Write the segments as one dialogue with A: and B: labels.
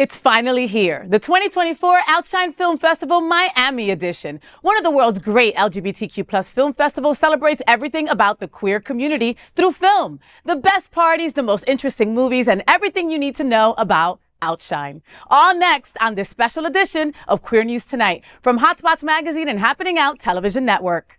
A: It's finally here, the 2024 OUTshine Film Festival Miami edition. One of the world's great LGBTQ+ film festivals celebrates everything about the queer community through film. The best parties, the most interesting movies, and everything you need to know about OUTshine. All next on this special edition of Queer News Tonight from Hotspots Magazine and Happening Out Television Network.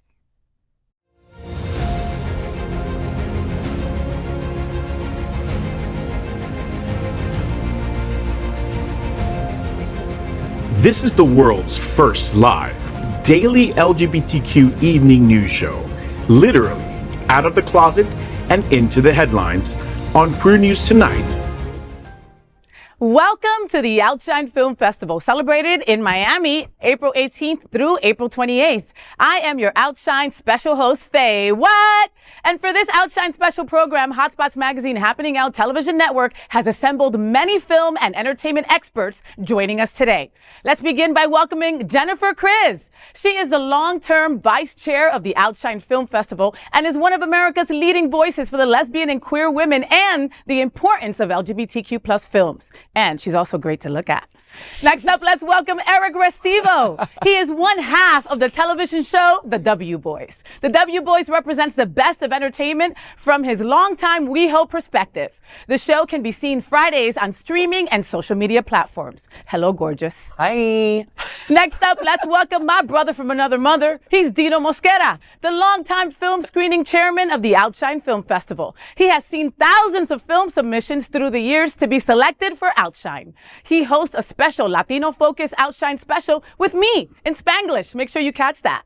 B: This is the world's first live, daily LGBTQ evening news show, literally out of the closet and into the headlines on Queer News Tonight.
A: Welcome to the OUTshine Film Festival, celebrated in Miami, April 18th through April 28th. I am your OUTshine special host, F.L.Y. And for this OUTshine special program, Hotspots Magazine Happening Out Television Network has assembled many film and entertainment experts joining us today. Let's begin by welcoming Jennifer Criz. She is the long-term vice chair of the OUTshine Film Festival and is one of America's leading voices for the lesbian and queer women and the importance of LGBTQ+ films. And she's also great to look at. Next up, let's welcome Eric Restivo. He is one half of the television show, The W Boys. The W Boys represents the best of entertainment from his longtime WeHo perspective. The show can be seen Fridays on streaming and social media platforms. Hello, gorgeous.
C: Hi.
A: Next up, let's welcome my brother from another mother. He's Dino Mosquera, the longtime film screening chairman of the OUTshine Film Festival. He has seen thousands of film submissions through the years to be selected for OUTshine. He hosts a special Latino-focused OUTshine special with me in Spanglish. Make sure you catch that.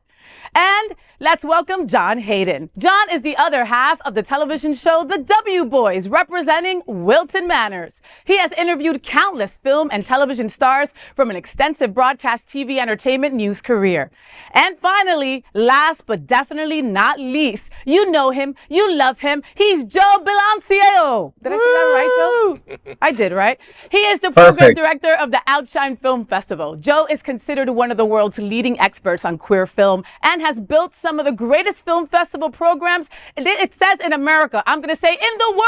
A: And let's welcome John Hayden. John is the other half of the television show The W Boys, representing Wilton Manors. He has interviewed countless film and television stars from an extensive broadcast TV entertainment news career. And finally, last but definitely not least, you know him, you love him. He's Joe Bilancio. Did I say that right, Joe? I did, right? He is the program director of the OUTshine Film Festival. Joe is considered one of the world's leading experts on queer film and has built some of the greatest film festival programs, it says in America, I'm going to say in the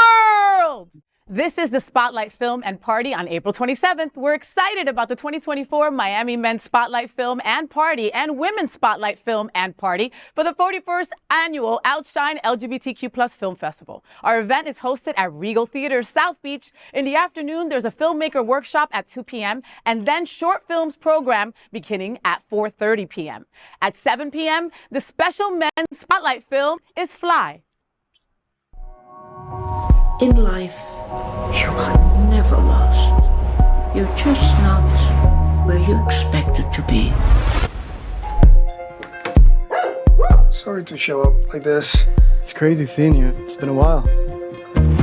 A: world. This is the Spotlight Film and Party on April 27th. We're excited about the 2024 Miami Men's Spotlight Film and Party and Women's Spotlight Film and Party for the 41st Annual OUTshine LGBTQ+ Film Festival. Our event is hosted at Regal Theaters South Beach. In the afternoon, there's a filmmaker workshop at 2 p.m. and then short films program beginning at 4:30 p.m. At 7 p.m., the special men's spotlight film is F.L.Y.
D: In life, you are never lost. You're just not where you expected to be.
E: Sorry to show up like this.
C: It's crazy seeing you. It's been a while.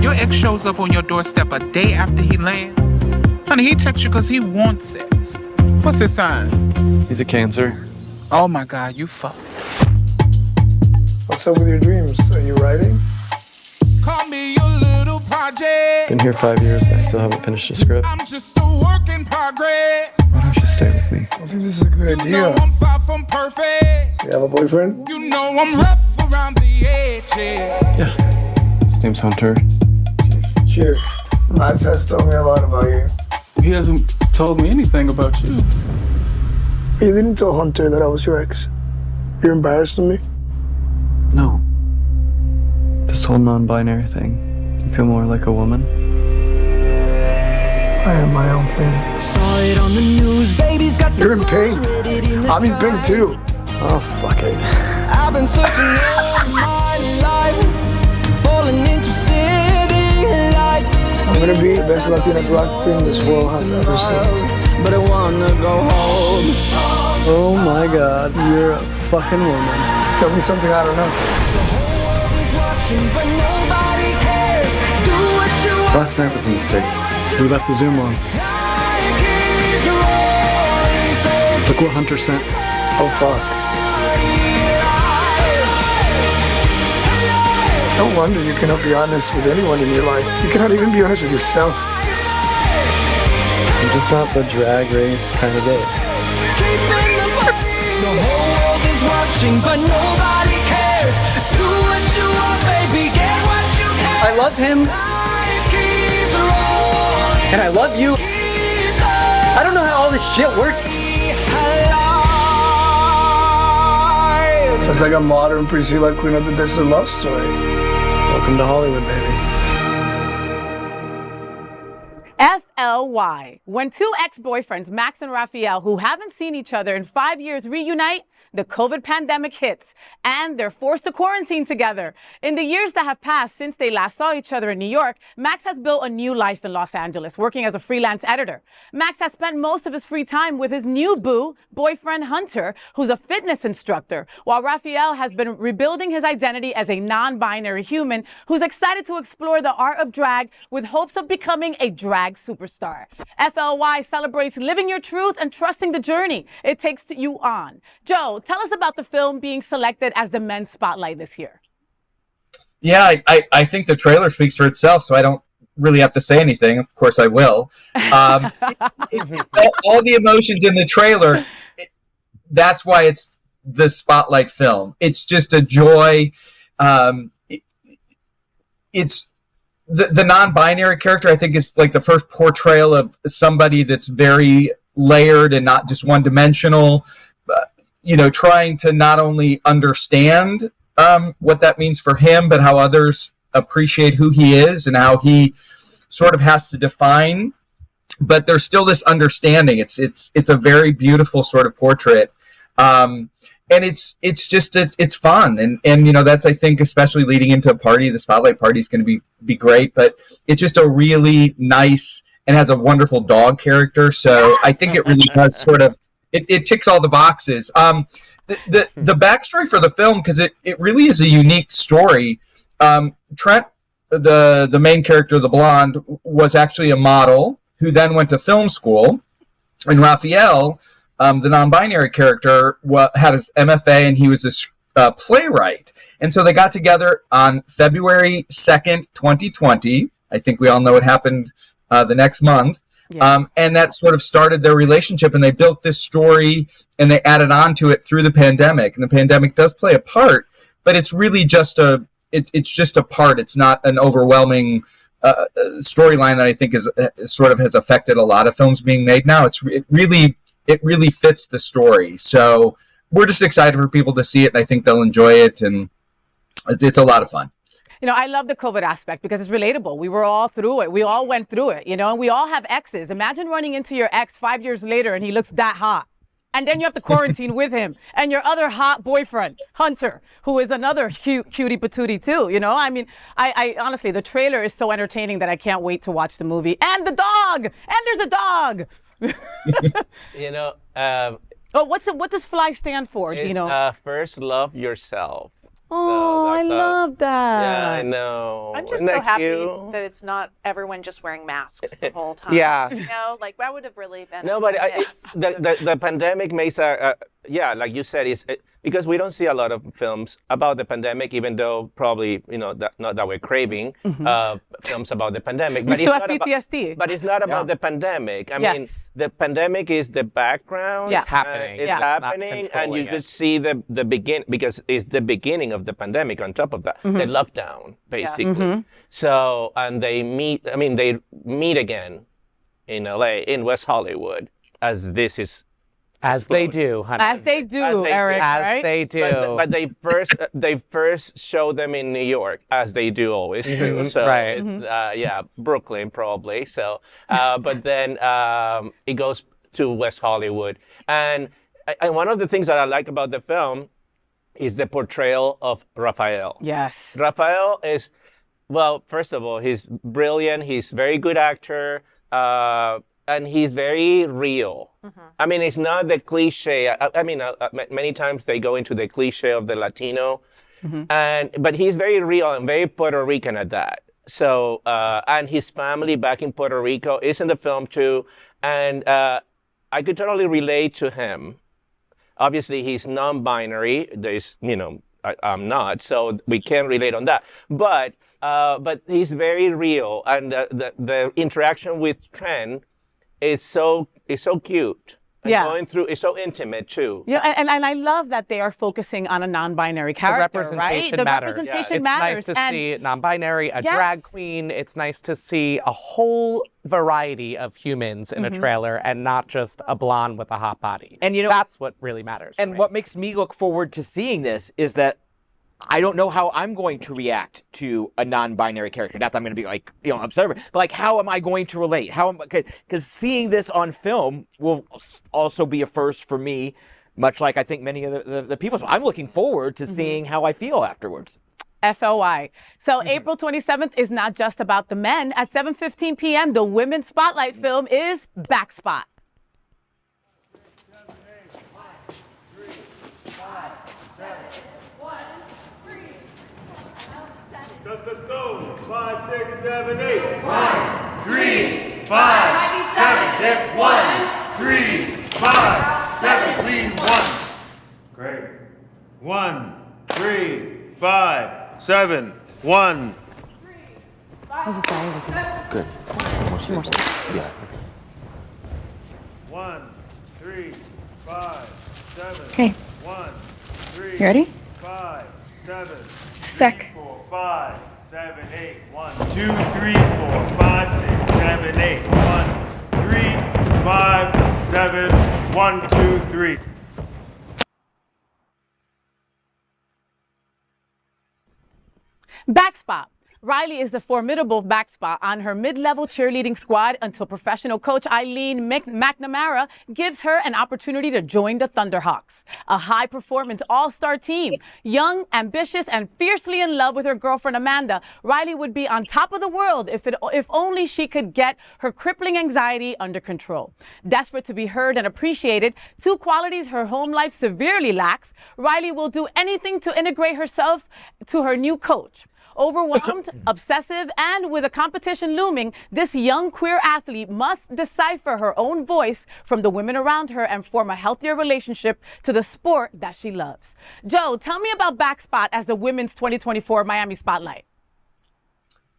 F: Your ex shows up on your doorstep a day after he lands. Honey, he texts you because he wants it. What's his sign?
C: He's a Cancer.
F: Oh my God, you fucked.
E: What's up with your dreams? Are you writing?
F: Call me your little project.
C: Been here 5 years and I still haven't finished the script.
F: I'm just a work in progress.
C: Why don't you stay with me?
E: I think this is a good
F: You
E: idea.
F: know I'm far from perfect.
E: You have a boyfriend?
F: You know I'm rough around the edges.
C: Yeah. His name's Hunter.
E: Cheers. Max has told me a lot about you.
C: He hasn't told me anything about you.
E: You didn't tell Hunter that I was your ex. You're embarrassed of me?
C: No. This whole non-binary thing. You feel more like a woman?
E: I am my own thing.
G: Saw it on the news, baby's got
E: You're in pain. I'm in pain too.
C: Oh, fuck it.
G: I've been searching all my life, falling into city lights.
E: I'm gonna be the best Latina drag queen this world has ever seen.
G: But I wanna go home.
C: Oh my God, you're a fucking woman.
E: Tell me something I don't know.
G: But nobody cares. Do what you want.
C: Last night was a mistake. We left the Zoom on. Look what Hunter sent.
E: Oh fuck. No wonder you cannot be honest with anyone in your life. You cannot even be honest with yourself.
C: I'm just not the drag race kind of gay.
G: The whole world is watching, but nobody cares. Do what you want, baby. Get what you can.
C: I love him.
G: Life keeps rolling,
C: And I love you.
G: keep
H: I don't know how all this shit works.
E: It's like a modern Priscilla, Queen of the Desert love story.
H: Welcome to Hollywood, baby.
A: F.L.Y. When two ex-boyfriends, Max and Rafael, who haven't seen each other in 5 years, reunite, the COVID pandemic hits, and they're forced to quarantine together. In the years that have passed since they last saw each other in New York, Max has built a new life in Los Angeles, working as a freelance editor. Max has spent most of his free time with his new boyfriend Hunter, who's a fitness instructor, while Rafael has been rebuilding his identity as a non-binary human who's excited to explore the art of drag with hopes of becoming a drag superstar. F.L.Y. celebrates living your truth and trusting the journey it takes you on. Joe, tell us about the film being selected as the men's spotlight this year.
I: Yeah, I think the trailer speaks for itself, so I don't really have to say anything. Of course I will. All the emotions in the trailer, that's why it's the spotlight film. It's just a joy. It's the non-binary character, I think, is like the first portrayal of somebody that's very layered and not just one-dimensional. Trying to not only understand what that means for him, but how others appreciate who he is and how he sort of has to define. But there's still this understanding. It's a very beautiful sort of portrait, and it's fun. And that's, I think, especially leading into a party. The spotlight party is going to be great, but it's just a really nice and has a wonderful dog character. So I think it really does sort of. It ticks all the boxes. The backstory for the film, because it really is a unique story. Trent, the main character, the blonde, was actually a model who then went to film school, and Rafael, the non-binary character, had his MFA, and he was a playwright. And so they got together on February 2nd, 2020. I think we all know what happened the next month. Yeah. And that sort of started their relationship, and they built this story and they added on to it through the pandemic. And the pandemic does play a part, but it's really just it's just a part. It's not an overwhelming storyline that I think is sort of has affected a lot of films being made now. It really fits the story. So we're just excited for people to see it, and I think they'll enjoy it, and it's a lot of fun.
A: I love the COVID aspect because it's relatable. We were all through it. We all went through it, and we all have exes. Imagine running into your ex 5 years later and he looks that hot. And then you have to quarantine with him and your other hot boyfriend, Hunter, who is another cutie patootie too. I mean, I honestly, the trailer is so entertaining that I can't wait to watch the movie. And the dog! And there's a dog! What does FLY stand for?
J: First love yourself.
A: Oh, I love that.
J: Yeah, I know.
K: I'm just so happy that it's not everyone just wearing masks the whole time.
J: Yeah.
K: That would have really been.
J: No, but the pandemic makes like you said, because we don't see a lot of films about the pandemic, even though probably, not that we're craving films about the pandemic.
A: But it's not PTSD.
J: But it's not about the pandemic. I mean, the pandemic is the background.
A: Yeah.
J: It's happening. It's happening, and you could see the begin, because it's the beginning of the pandemic on top of that, the lockdown, basically. So, and they meet again in LA, in West Hollywood, as this is.
L: As they do, honey.
A: As they do, Eric.
L: As they do.
J: But they first show them in New York, as they do always do. So
L: right.
J: It's, Brooklyn probably. So, but then it goes to West Hollywood, and one of the things that I like about the film is the portrayal of Rafael.
A: Yes.
J: Rafael is, well, first of all, he's brilliant. He's a very good actor. And he's very real. I mean, it's not the cliche. Many times they go into the cliche of the Latino, but he's very real and very Puerto Rican at that. So, and his family back in Puerto Rico is in the film too, and I could totally relate to him. Obviously, he's non-binary. I'm not, so we can't relate on that. But he's very real, and the interaction with Trent is so cute. And going through is so intimate too.
A: Yeah, and I love that they are focusing on a non-binary character,
L: the
A: right?
L: representation matters.
A: Representation
L: It's
A: matters.
L: nice to see non-binary, a
A: Yes.
L: drag queen. It's nice to see a whole variety of humans in a trailer and not just a blonde with a hot body.
M: And
L: that's what really matters.
M: And what makes me look forward to seeing this is that I don't know how I'm going to react to a non-binary character. Not that I'm going to be like, upset, but like, how am I going to relate? Because seeing this on film will also be a first for me, much like I think many of the people. So I'm looking forward to seeing how I feel afterwards.
A: F.L.Y. So April 27th is not just about the men. At 7:15 p.m., the women's spotlight film is Backspot.
N: Let's go. 5, 6, 7, 8. 1, 3, 5, 7, dip. 1, 3, 5, 7, clean. 1. Great. 1, 3, 5, 7, 1.
A: How's it going?
M: Good.
A: Two more seconds.
M: Yeah.
N: 1, 3, 5, 7.
O: Okay.
N: 1, 3.
O: You ready?
N: 5, 7.
O: Just a sec.
N: 4, 5, 7, 8. 1, 2, 3, 4, 5, 6, 7, 8. 1, 3, 5, 7. 1, 2, 3.
A: Backspot. Riley is the formidable backspot on her mid-level cheerleading squad until professional coach Eileen McNamara gives her an opportunity to join the Thunderhawks, a high-performance all-star team. Young, ambitious, and fiercely in love with her girlfriend Amanda, Riley would be on top of the world if only she could get her crippling anxiety under control. Desperate to be heard and appreciated, two qualities her home life severely lacks, Riley will do anything to integrate herself to her new coach. Overwhelmed, obsessive, and with a competition looming, this young queer athlete must decipher her own voice from the women around her and form a healthier relationship to the sport that she loves. Joe, tell me about Backspot as the Women's 2024 Miami Spotlight.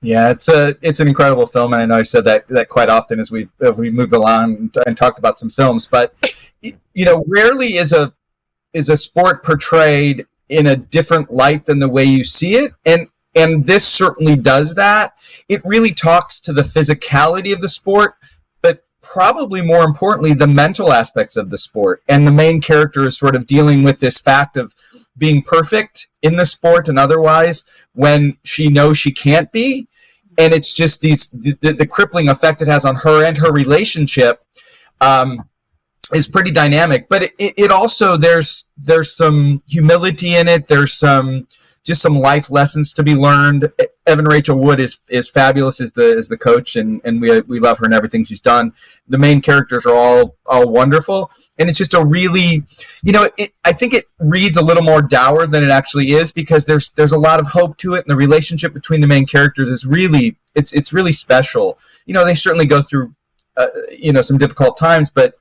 I: Yeah, it's an incredible film, and I know I said that quite often as we moved along and talked about some films. But rarely is a sport portrayed in a different light than the way you see it, and this certainly does that. It really talks to the physicality of the sport, but probably more importantly, the mental aspects of the sport. And the main character is sort of dealing with this fact of being perfect in the sport and otherwise when she knows she can't be. And it's just the crippling effect it has on her and her relationship is pretty dynamic. But it also, there's some humility in it. There's some life lessons to be learned. Evan Rachel Wood is fabulous as the coach, and we love her and everything she's done. The main characters are all wonderful, and it's just a really, I think it reads a little more dour than it actually is, because there's a lot of hope to it, and the relationship between the main characters is really it's really special. They certainly go through some difficult times, but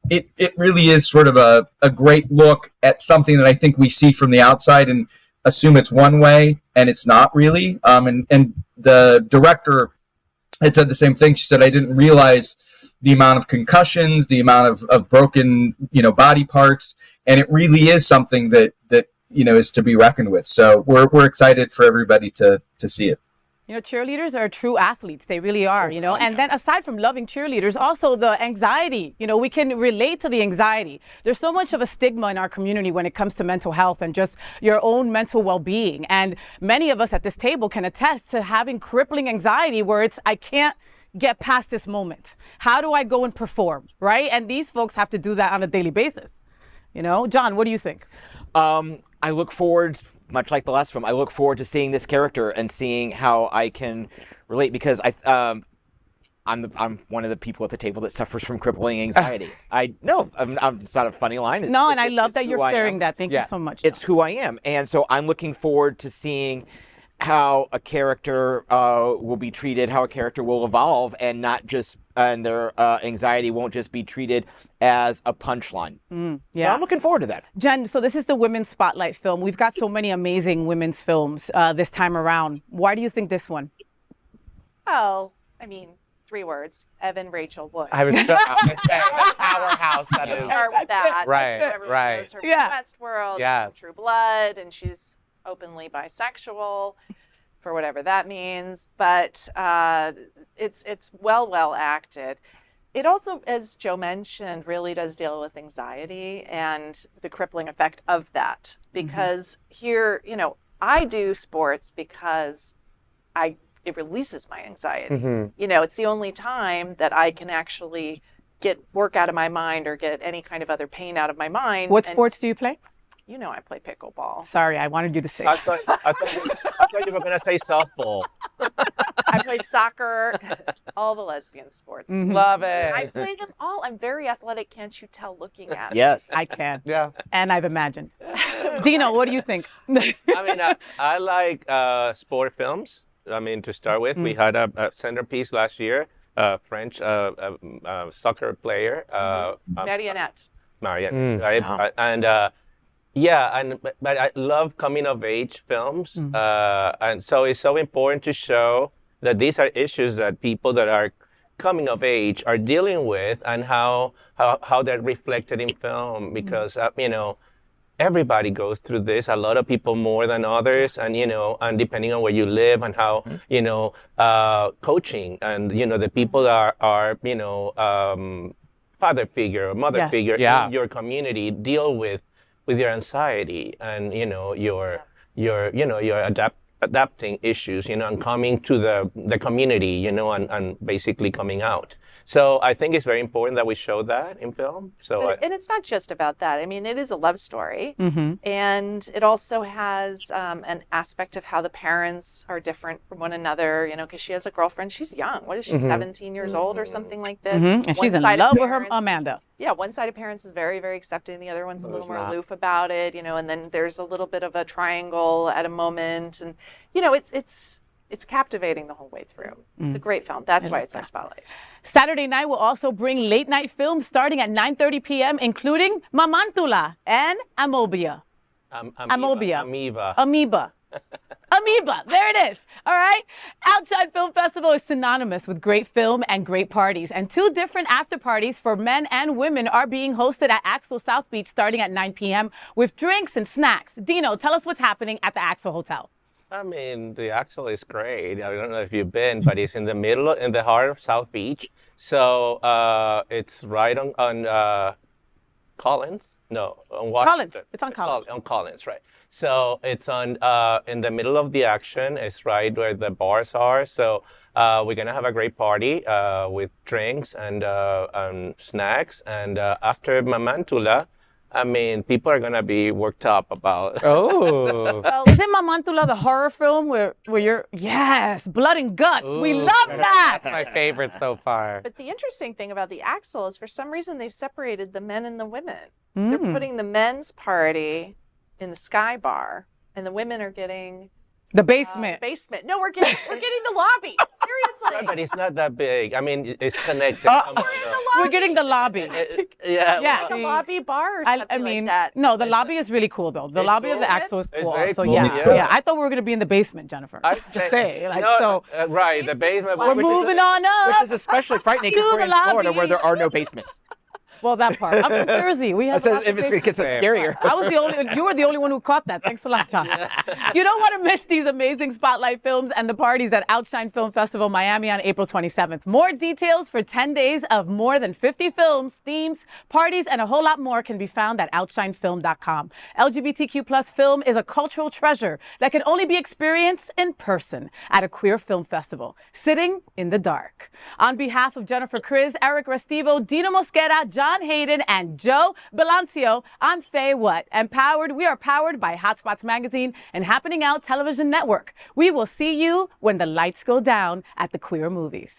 I: it really is sort of a great look at something that I think we see from the outside and assume it's one way, and it's not really. And the director had said the same thing. She said, I didn't realize the amount of concussions, the amount of broken, body parts, and it really is something that is to be reckoned with. So we're excited for everybody to see it.
A: Cheerleaders are true athletes. They really are, And then aside from loving cheerleaders, also the anxiety, we can relate to the anxiety. There's so much of a stigma in our community when it comes to mental health and just your own mental well-being. And many of us at this table can attest to having crippling anxiety where it's, I can't get past this moment. How do I go and perform, right? And these folks have to do that on a daily basis. John, what do you think?
M: I look forward, much like the last film, I look forward to seeing this character and seeing how I can relate, because I'm one of the people at the table that suffers from crippling anxiety. It's not a funny line.
A: I love that you're sharing that. Thank you so much.
M: It's who I am, and so I'm looking forward to seeing how a character will be treated, how a character will evolve, and not just and their anxiety won't just be treated as a punchline. So I'm looking forward to that.
A: Jen, so this is the Women's Spotlight film. We've got so many amazing women's films this time around. Why do you think this one?
K: Well, I mean, 3 words. Evan Rachel Wood.
L: I was a powerhouse that is.
K: Start with that.
L: Right,
K: Everyone
L: right.
K: knows her
A: Yeah.
K: from Westworld,
L: Yes.
K: True Blood, and she's openly bisexual, for whatever that means. But it's well acted. It also, as Joe mentioned, really does deal with anxiety and the crippling effect of that. Because here, you know, I do sports because it releases my anxiety. You know, it's the only time that I can actually get work out of my mind or get any kind of other pain out of my mind.
A: What
K: And
A: sports do you play?
K: You know, I play pickleball.
A: Sorry, I wanted you to say.
J: I thought you were gonna say softball.
K: I play soccer, all the lesbian sports.
L: Love it.
K: I play them all. I'm very athletic. Can't you tell looking at me?
M: Yes.
A: I can.
L: Yeah.
A: And I've imagined. Dino, what do you think?
J: I mean, I like sport films. I mean, to start with, we had a centerpiece last year, French soccer player,
K: Marionette.
J: Marianne, right? And but I love coming of age films, and so it's so important to show that these are issues that people that are coming of age are dealing with, and how they're reflected in film, because you know, everybody goes through this. A lot of people more than others, and you know, and depending on where you live and how you know, coaching and you know, the people that are you know, father figure or mother figure in your community deal with your anxiety and you know, your adapting issues, you know, and coming to the community, you know, and basically coming out. So I think it's very important that we show that in film. So
K: And it's not just about that. I mean, it is a love story, and it also has an aspect of how the parents are different from one another. You know, because she has a girlfriend. She's young. What is she? 17 years old or something like this.
A: And she's in love with her Amanda.
K: Yeah, one side of parents is very, very accepting. The other one's a little more aloof about it. You know, and then there's a little bit of a triangle at a moment, and you know, it's captivating the whole way through. It's a great film. That's why it's our spotlight.
A: Saturday night will also bring late night films starting at 9:30 p.m., including Mamantula and Amobia. Amoeba. Amoeba. There it is. All right. OUTshine Film Festival is synonymous with great film and great parties. And 2 different after parties for men and women are being hosted at Axel South Beach starting at 9 p.m. with drinks and snacks. Dino, tell us what's happening at the Axel Hotel.
J: I mean, the Axel is great. I don't know if you've been, but it's in the middle, in the heart of South Beach. So it's right on Collins. No, on Washington.
A: Collins. It's on Collins.
J: On Collins, right. So it's on in the middle of the action. It's right where the bars are. So we're gonna have a great party with drinks and snacks. And after Mamantula, I mean, people are gonna be worked up about.
L: Oh.
K: Well,
A: Isn't Mamantula the horror film where you're blood and guts? We love that.
L: That's my favorite so far.
K: But the interesting thing about the Axel is for some reason they've separated the men and the women. They're putting the men's party in the Sky Bar, and the women are getting
A: the basement.
K: No, we're getting the lobby. Seriously.
J: But it's not that big. I mean, it's connected.
A: We're getting the lobby.
J: Yeah.
K: The lobby bar or something
A: I mean,
K: like that.
A: no, the lobby is really cool though. The lobby of the Axel is
J: It's
A: cool.
J: very
A: So
J: cool,
A: yeah.
J: yeah.
A: I thought we were gonna be in the basement, Jennifer.
J: Right, the basement.
A: We're moving on up.
M: Which is especially frightening because
A: To
M: we're
A: the
M: in Florida
A: lobby.
M: where there are no basements.
A: Well, that part. I'm from Jersey. We have. lots of
M: It gets
A: basements.
M: scarier.
A: You were the only one who caught that. Thanks a lot, John. You don't want to miss these amazing spotlight films and the parties at OUTshine Film Festival Miami on April 27th. More details for 10 days of more than 50 films, themes, parties, and a whole lot more can be found at outshinefilm.com. LGBTQ plus film is a cultural treasure that can only be experienced in person at a queer film festival, sitting in the dark. On behalf of Jennifer Criz, Eric Restivo, Dina Mosquera, John Hayden, and Joe Belancio, I'm Faye What, and we are powered by Hotspots Magazine and Happening Out Television Network. We will see you when the lights go down at the queer movies.